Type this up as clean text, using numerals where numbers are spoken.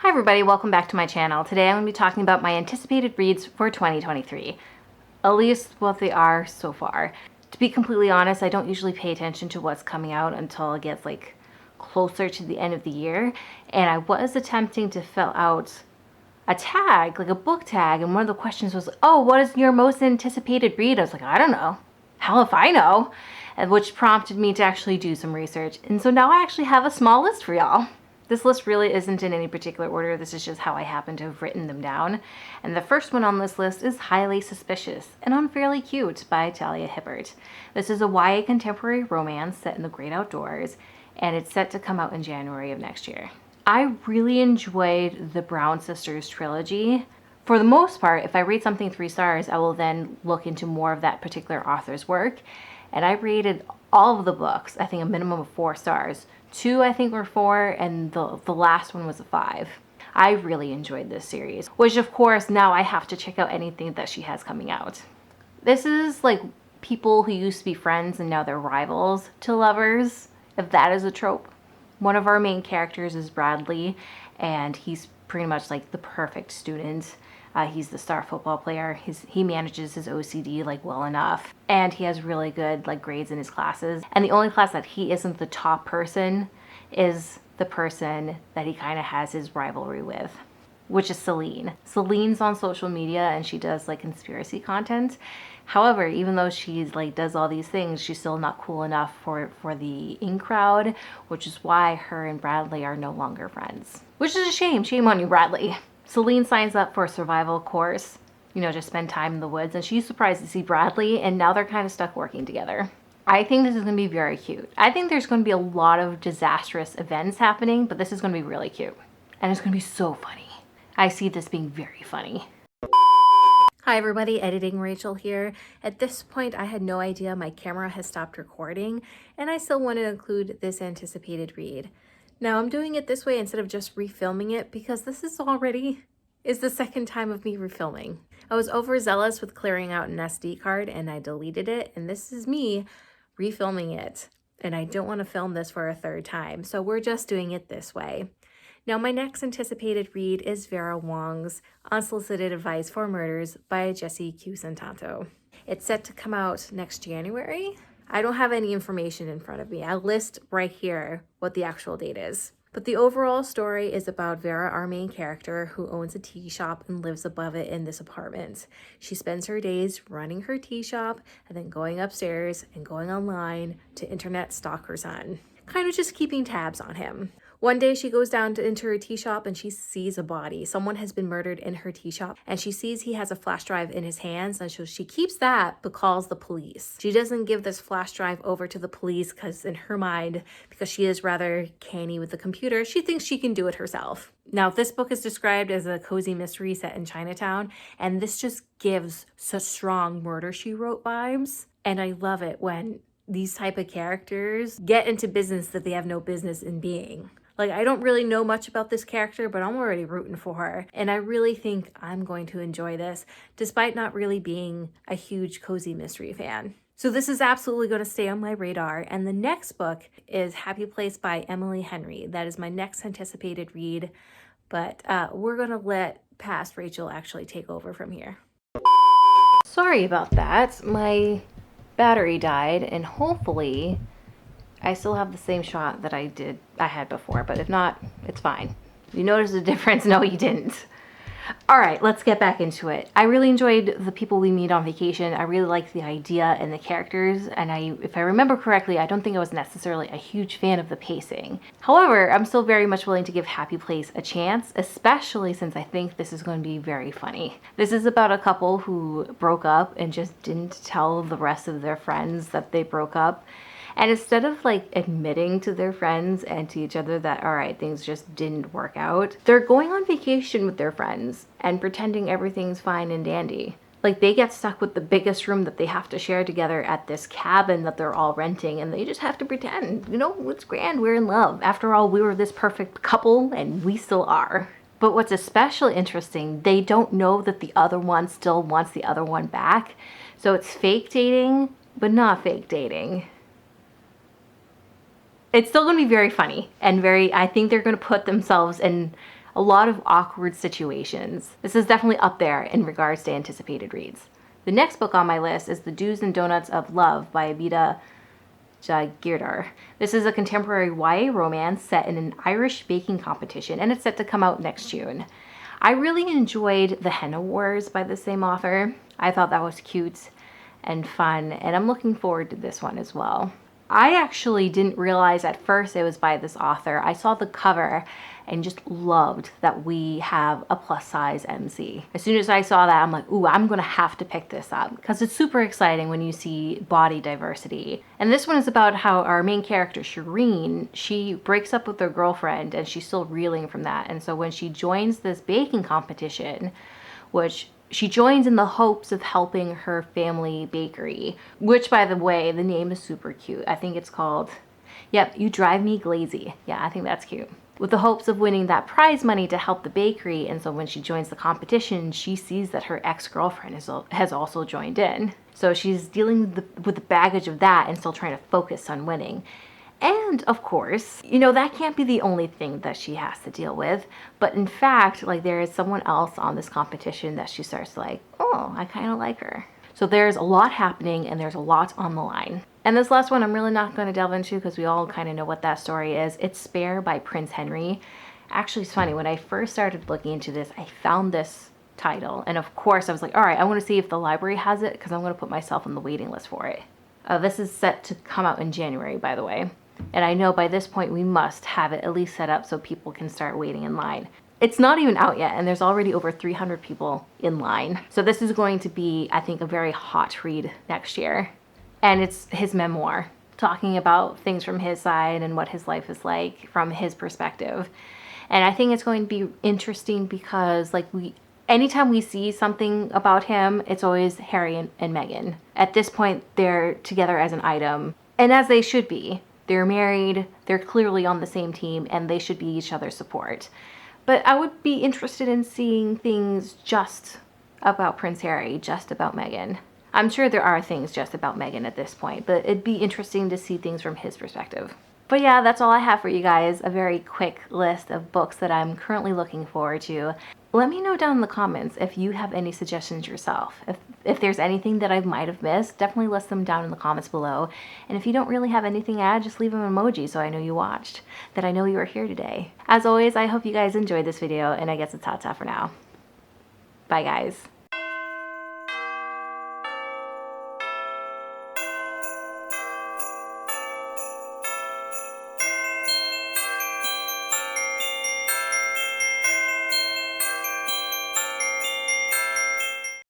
Hi everybody, welcome back to my channel. Today I'm going to be talking about my anticipated reads for 2023. At least what they are so far. To be completely honest, I don't usually pay attention to what's coming out until it gets closer to the end of the year. And I was attempting to fill out a tag, like a book tag, and one of the questions was, oh, what is your most anticipated read? I was like, I don't know. Hell if I know. Which prompted me to actually do some research. And so now I actually have a small list for y'all. This list really isn't in any particular order. This is just how I happen to have written them down. And the first one on this list is Highly Suspicious and Unfairly Cute by Talia Hibbert. This is a YA contemporary romance set in the great outdoors, and it's set to come out in January of next year. I really enjoyed the Brown Sisters trilogy. For the most part, if I rate something 3 stars, I will then look into more of that particular author's work. And I rated all of the books, I think a minimum of 4 stars. 2 I think were 4, and the last one was a 5. I really enjoyed this series, which of course now I have to check out anything that she has coming out. This is like people who used to be friends and now they're rivals to lovers, if that is a trope. One of our main characters is Bradley, and he's pretty much like the perfect student. He's the star football player. He manages his OCD well enough, and he has really good grades in his classes. And the only class that he isn't the top person is the person that he kind of has his rivalry with, which is Celine. Celine's on social media and she does conspiracy content. However, even though she does all these things, she's still not cool enough for the in crowd, which is why her and Bradley are no longer friends. Which is a shame. Shame on you, Bradley. Celine signs up for a survival course, to spend time in the woods, and she's surprised to see Bradley, and now they're kind of stuck working together. I think this is going to be very cute. I think there's going to be a lot of disastrous events happening, but this is going to be really cute. And it's going to be so funny. I see this being very funny. Hi everybody, Editing Rachel here. At this point, I had no idea my camera has stopped recording, and I still want to include this anticipated read. Now I'm doing it this way instead of just refilming it because this is the second time of me refilming. I was overzealous with clearing out an SD card and I deleted it, and this is me refilming it. And I don't want to film this for a third time, so we're just doing it this way. Now my next anticipated read is Vera Wong's Unsolicited Advice for Murders by Jesse Q. Santanto. It's set to come out next January. I don't have any information in front of me. I list right here what the actual date is. But the overall story is about Vera, our main character, who owns a tea shop and lives above it in this apartment. She spends her days running her tea shop and then going upstairs and going online to internet stalk her son, kind of just keeping tabs on him. One day she goes down into her tea shop and she sees a body. Someone has been murdered in her tea shop, and she sees he has a flash drive in his hands, and so she keeps that but calls the police. She doesn't give this flash drive over to the police because in her mind, because she is rather canny with the computer, she thinks she can do it herself. Now this book is described as a cozy mystery set in Chinatown, and this just gives such strong Murder, She Wrote vibes, and I love it when these type of characters get into business that they have no business in being. I don't really know much about this character, but I'm already rooting for her. And I really think I'm going to enjoy this, despite not really being a huge cozy mystery fan. So this is absolutely going to stay on my radar. And the next book is Happy Place by Emily Henry. That is my next anticipated read. But we're going to let past Rachel actually take over from here. Sorry about that. My battery died, and hopefully I still have the same shot that I had before, but if not, it's fine. You notice the difference? No, you didn't. All right, let's get back into it. I really enjoyed the people we meet on vacation. I really liked the idea and the characters, and if I remember correctly, I don't think I was necessarily a huge fan of the pacing. However, I'm still very much willing to give Happy Place a chance, especially since I think this is going to be very funny. This is about a couple who broke up and just didn't tell the rest of their friends that they broke up. And instead of admitting to their friends and to each other that, all right, things just didn't work out, they're going on vacation with their friends and pretending everything's fine and dandy. They get stuck with the biggest room that they have to share together at this cabin that they're all renting, and they just have to pretend, it's grand, we're in love. After all, we were this perfect couple, and we still are. But what's especially interesting, they don't know that the other one still wants the other one back. So it's fake dating, but not fake dating. It's still going to be very funny and I think they're going to put themselves in a lot of awkward situations. This is definitely up there in regards to anticipated reads. The next book on my list is The Do's and Donuts of Love by Abida Akyurt. This is a contemporary YA romance set in an Irish baking competition, and it's set to come out next June. I really enjoyed The Henna Wars by the same author. I thought that was cute and fun, and I'm looking forward to this one as well. I actually didn't realize at first it was by this author. I saw the cover and just loved that we have a plus size MC. As soon as I saw that, I'm like, ooh, I'm gonna have to pick this up because it's super exciting when you see body diversity. And this one is about how our main character, Shireen, she breaks up with her girlfriend and she's still reeling from that. And so when she joins this baking competition, which she joins in the hopes of helping her family bakery, which, by the way, the name is super cute. I think it's called, yep, You Drive Me Glazy. Yeah, I think that's cute. With the hopes of winning that prize money to help the bakery, and so when she joins the competition, she sees that her ex-girlfriend has also joined in. So she's dealing with the baggage of that and still trying to focus on winning. And of course, you know, that can't be the only thing that she has to deal with. But in fact, like, there is someone else on this competition that she starts like, oh, I kind of like her. So there's a lot happening and there's a lot on the line. And this last one I'm really not going to delve into because we all kind of know what that story is. It's Spare by Prince Henry. Actually, it's funny. When I first started looking into this, I found this title. And of course, I was like, all right, I want to see if the library has it because I'm going to put myself on the waiting list for it. This is set to come out in January, by the way. And I know by this point we must have it at least set up so people can start waiting in line. It's not even out yet, and there's already over 300 people in line. So this is going to be, I think, a very hot read next year. And it's his memoir, talking about things from his side and what his life is like from his perspective. And I think it's going to be interesting because, like, anytime we see something about him, it's always Harry and Meghan. At this point, they're together as an item, and as they should be. They're married, they're clearly on the same team, and they should be each other's support. But I would be interested in seeing things just about Prince Harry, just about Meghan. I'm sure there are things just about Meghan at this point, but it'd be interesting to see things from his perspective. But yeah, that's all I have for you guys. A very quick list of books that I'm currently looking forward to. Let me know down in the comments if you have any suggestions yourself. If there's anything that I might have missed, definitely list them down in the comments below. And if you don't really have anything to add, just leave an emoji so I know you watched, that I know you are here today. As always, I hope you guys enjoyed this video, and I guess it's ta-ta for now. Bye, guys.